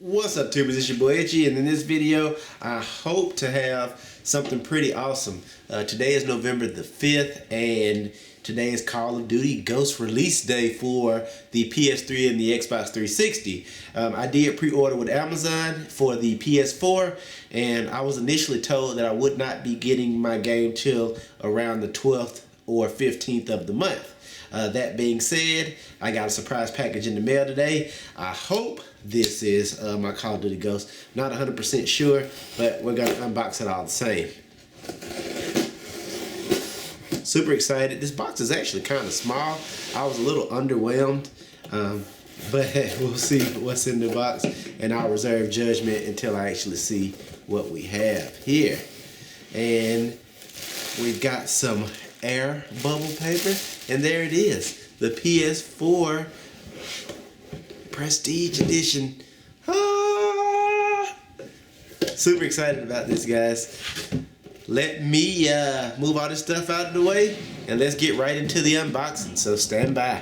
What's up, tubers? It's your boy Itchy, and in this video I hope to have something pretty awesome. Today is November the 5th, and today is Call of Duty Ghosts release day for the PS3 and the Xbox 360. I did pre-order with Amazon for the PS4, and I was initially told that I would not be getting my game till around the 12th or 15th of the month. That being said, I got a surprise package in the mail today. I hope this is my Call of Duty Ghost. Not 100% sure, but we're gonna unbox it all the same. Super excited. This box is actually kind of small. I was a little underwhelmed, but we'll see what's in the box, and I'll reserve judgment until I actually see what we have here. And we've got some air bubble paper, and there it is, the PS4 Prestige Edition. Super excited about this, guys. Let me move all this stuff out of the way, and let's get right into the unboxing, so stand by.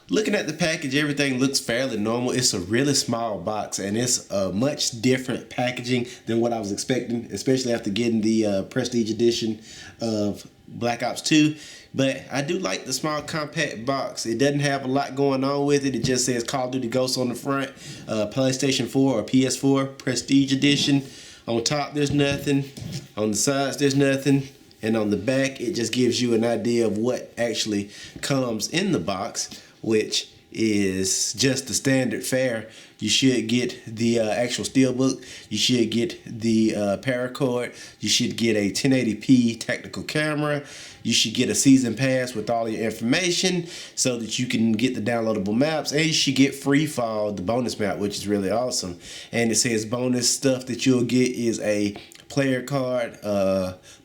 Looking at the package, everything looks fairly normal. It's a really small box, and it's a much different packaging than what I was expecting, especially after getting the Prestige Edition of Black Ops 2. But I do like the small compact box. It doesn't have a lot going on with it. It just says Call of Duty Ghosts on the front, PlayStation 4 or PS4 Prestige Edition. On top, there's nothing. On the sides, there's nothing. And on the back, it just gives you an idea of what actually comes in the box, which is just the standard fare. You should get the actual steelbook. You should get the paracord. You should get a 1080p technical camera. You should get a season pass with all your information so that you can get the downloadable maps, and you should get Free Fall, the bonus map, which is really awesome. And it says bonus stuff that you'll get is a player card,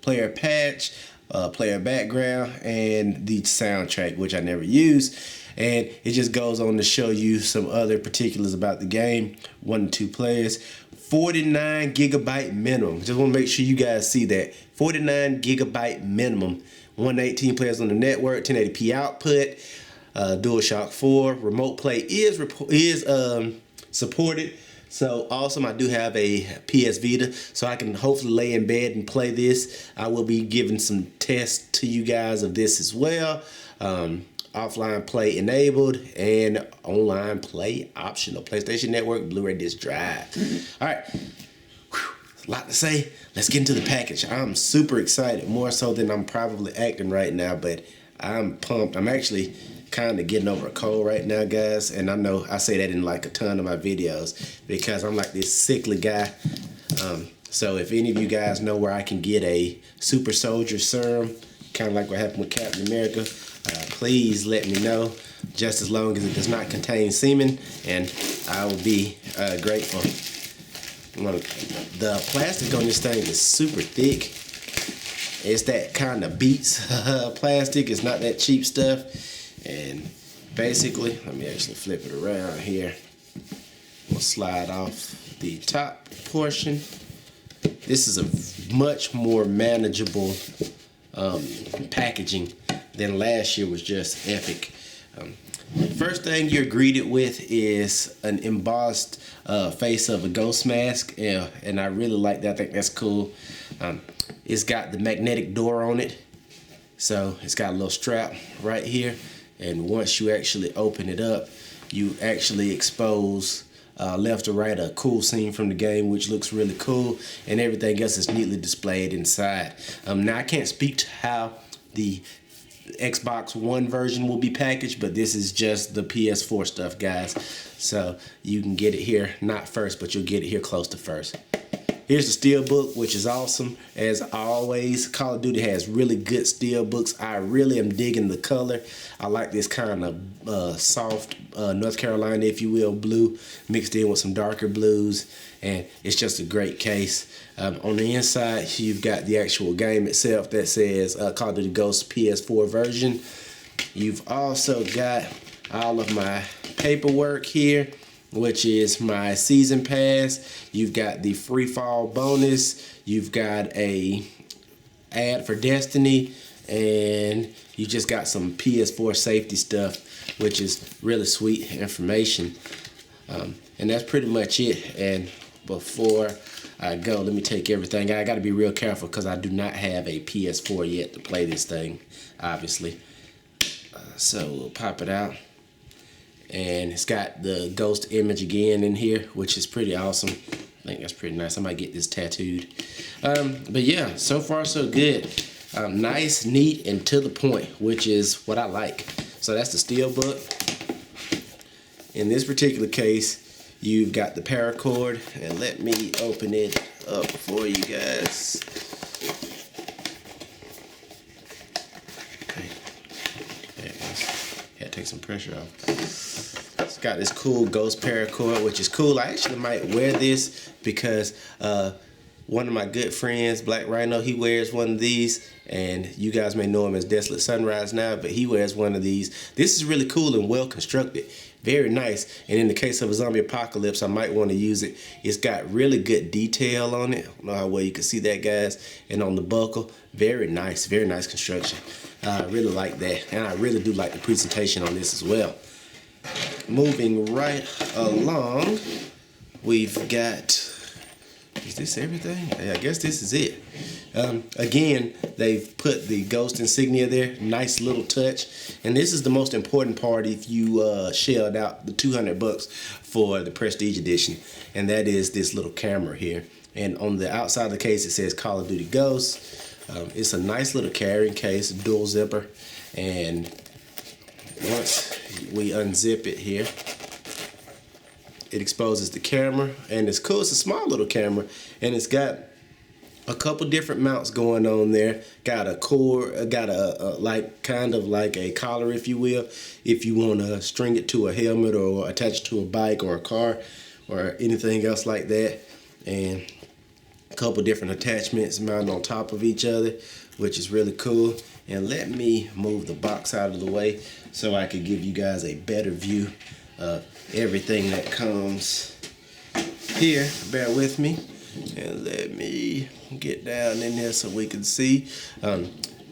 player patch, player background, and the soundtrack, which I never use. And it just goes on to show you some other particulars about the game. 1 to 2 players. 49 gigabyte minimum. Just want to make sure you guys see that. 49 gigabyte minimum. 118 players on the network. 1080p output. DualShock 4. Remote play is supported. So awesome. I do have a PS Vita, so I can hopefully lay in bed and play this. I will be giving some tests to you guys of this as well. Offline play enabled and online play optional. PlayStation Network, Blu-ray disc drive. All right, a lot to say. Let's get into the package. I'm super excited, more so than I'm probably acting right now, but I'm pumped. I'm actually kind of getting over a cold right now, guys, and I know I say that in like a ton of my videos because I'm like this sickly guy. So if any of you guys know where I can get a super soldier serum, kind of like what happened with Captain America, please let me know, just as long as it does not contain semen, and I will be grateful. The plastic on this thing is super thick. It's that kind of Beats plastic. It's not that cheap stuff. And basically, let me actually flip it around here. We'll slide off the top portion. This is a much more manageable packaging than last year was just epic. First thing you're greeted with is an embossed face of a ghost mask, and I really like that. I think that's cool. It's got the magnetic door on it, so it's got a little strap right here, and once you actually open it up, you actually expose left or right a cool scene from the game, which looks really cool, and everything else is neatly displayed inside. Now I can't speak to how the Xbox One version will be packaged, but this is just the PS4 stuff, guys. So you can get it here, not first, but you'll get it here close to first. Here's the steelbook, which is awesome. As always, Call of Duty has really good steelbooks. I really am digging the color. I like this kind of soft North Carolina, if you will, blue mixed in with some darker blues, and it's just a great case. On the inside, you've got the actual game itself that says Call of Duty Ghosts PS4 version. You've also got all of my paperwork here, which is my season pass. You've got the free fall bonus. You've got a ad for Destiny, and you just got some PS4 safety stuff, which is really sweet information. And that's pretty much it. And before I go, let me take everything. I got to be real careful because I do not have a PS4 yet to play this thing, obviously. So we'll pop it out. And it's got the ghost image again in here, which is pretty awesome. I think that's pretty nice. I might get this tattooed. But yeah, so far so good. Nice, neat, and to the point, which is what I like. So that's the steelbook. In this particular case, you've got the paracord, and let me open it up for you guys. Okay. There it is. Had to take some pressure off. It's got this cool ghost paracord, which is cool. I actually might wear this because one of my good friends, Black Rhino, he wears one of these, and you guys may know him as Desolate Sunrise now, but he wears one of these. This is really cool and well constructed. Very nice. And in the case of a zombie apocalypse, I might want to use it. It's got really good detail on it. I don't know how well you can see that, guys. And on the buckle, very nice construction. I really like that. And I really do like the presentation on this as well. Moving right along, we've got, is this everything? Yeah, I guess this is it. Again, they've put the ghost insignia there. Nice little touch. And this is the most important part if you shelled out the $200 for the Prestige Edition. And that is this little camera here. And on the outside of the case, it says Call of Duty Ghosts. It's a nice little carrying case, dual zipper. And once we unzip it here, it exposes the camera, and it's cool. It's a small little camera, and it's got a couple different mounts going on there. Got a cord, got a like kind of like a collar, if you will, if you want to string it to a helmet or attach it to a bike or a car or anything else like that, and a couple different attachments mounted on top of each other, which is really cool. And let me move the box out of the way so I can give you guys a better view of everything that comes here. Bear with me, and let me get down in there so we can see.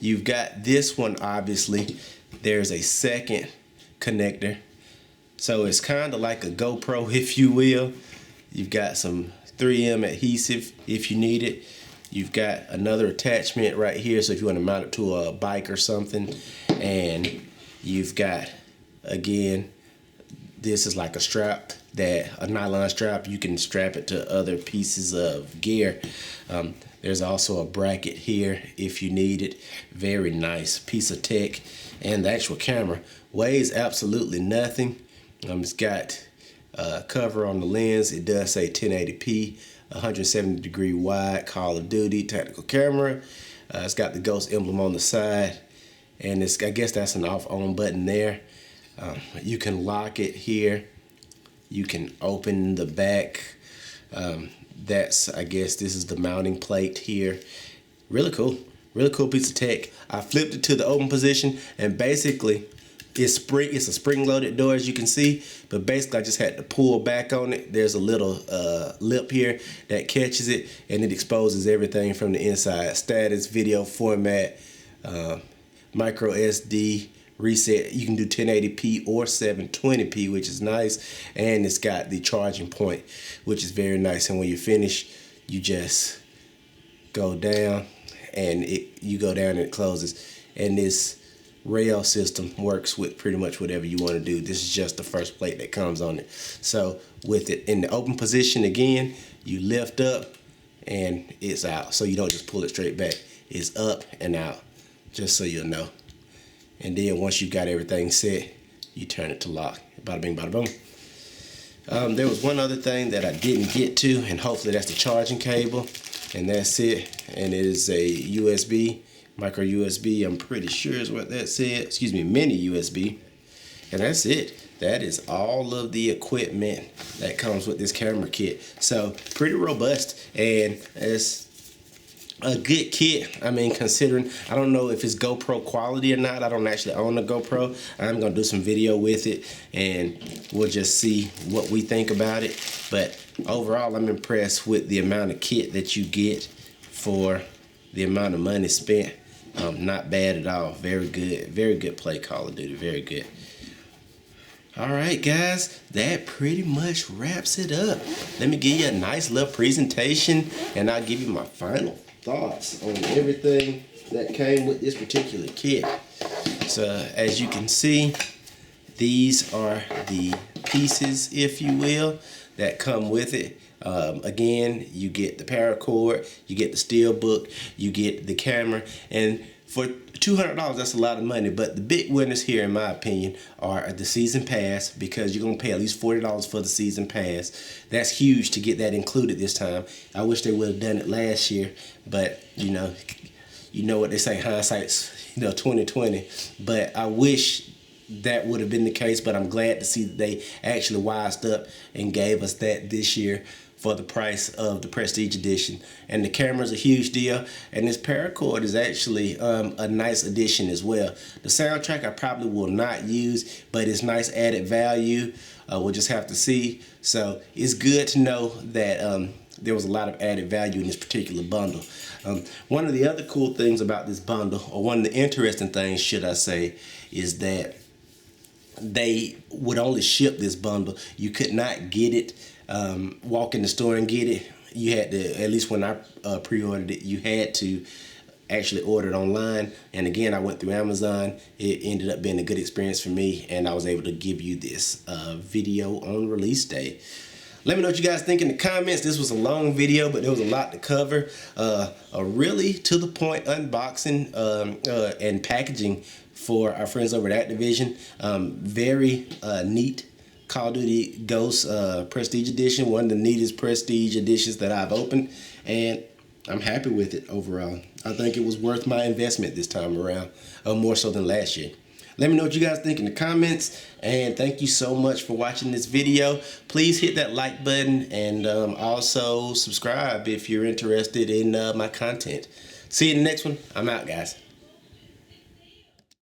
You've got this one, obviously. There's a second connector, so it's kind of like a GoPro, if you will. You've got some 3M adhesive if you need it. You've got another attachment right here, so if you want to mount it to a bike or something. And you've got, again, this is like a strap, a nylon strap. You can strap it to other pieces of gear. There's also a bracket here if you need it. Very nice piece of tech. And the actual camera weighs absolutely nothing. It's got a cover on the lens. It does say 1080p, 170 degree wide, Call of Duty tactical camera. It's got the ghost emblem on the side, and it's, I guess that's an off-on button there. You can lock it here. You can open the back. That's, I guess this is the mounting plate here. Really cool piece of tech. I flipped it to the open position, and basically it's a spring-loaded door, as you can see, but basically I just had to pull back on it. There's a little lip here that catches it, and it exposes everything from the inside. Status, video format, micro SD, reset. You can do 1080p or 720p, which is nice. And it's got the charging point, which is very nice. And when you finish, you just go down, and you go down and it closes. And this rail system works with pretty much whatever you want to do. This is just the first plate that comes on it. So with it in the open position, again, you lift up and it's out. So you don't just pull it straight back. It's up and out, just so you'll know. And then once you got everything set, you turn it to lock. Bada bing, bada boom. There was one other thing that I didn't get to, and hopefully that's the charging cable. And that's it. And it is a USB, micro USB, I'm pretty sure is what that said. Excuse me, mini USB. And that's it. That is all of the equipment that comes with this camera kit. So pretty robust, and it's a good kit. I mean, considering, I don't know if it's GoPro quality or not. I don't actually own a GoPro. I'm gonna do some video with it, and we'll just see what we think about it. But overall, I'm impressed with the amount of kit that you get for the amount of money spent. Not bad at all. Very good play, Call of Duty. Very good. Alright guys, that pretty much wraps it up. Let me give you a nice little presentation and I'll give you my final thoughts on everything that came with this particular kit. So as you can see, these are the pieces, if you will, that come with it. Again, you get the paracord, you get the steel book, you get the camera, and for $200, that's a lot of money, but the big winners here, in my opinion, are the season pass, because you're going to pay at least $40 for the season pass. That's huge to get that included this time. I wish they would have done it last year, but you know what they say, hindsight's 2020. But I wish that would have been the case, but I'm glad to see that they actually wised up and gave us that this year for the price of the Prestige Edition. And the camera's a huge deal, and this paracord is actually a nice addition as well. The soundtrack I probably will not use, but it's nice added value. We'll just have to see. So it's good to know that there was a lot of added value in this particular bundle. One of the other cool things about this bundle, or one of the interesting things, should I say, is that they would only ship this bundle. You could not get it, walk in the store and get it. You had to, at least when I pre-ordered it, you had to actually order it online. And again, I went through Amazon. It ended up being a good experience for me, and I was able to give you this video on release day. Let me know what you guys think in the comments. This was a long video, but there was a lot to cover. A really to-the-point unboxing and packaging for our friends over at Activision. Very neat Call of Duty Ghosts Prestige Edition. One of the neatest Prestige editions that I've opened, and I'm happy with it overall. I think it was worth my investment this time around, more so than last year. Let me know what you guys think in the comments, and thank you so much for watching this video. Please hit that like button, and also subscribe if you're interested in my content. See you in the next one. I'm out, guys.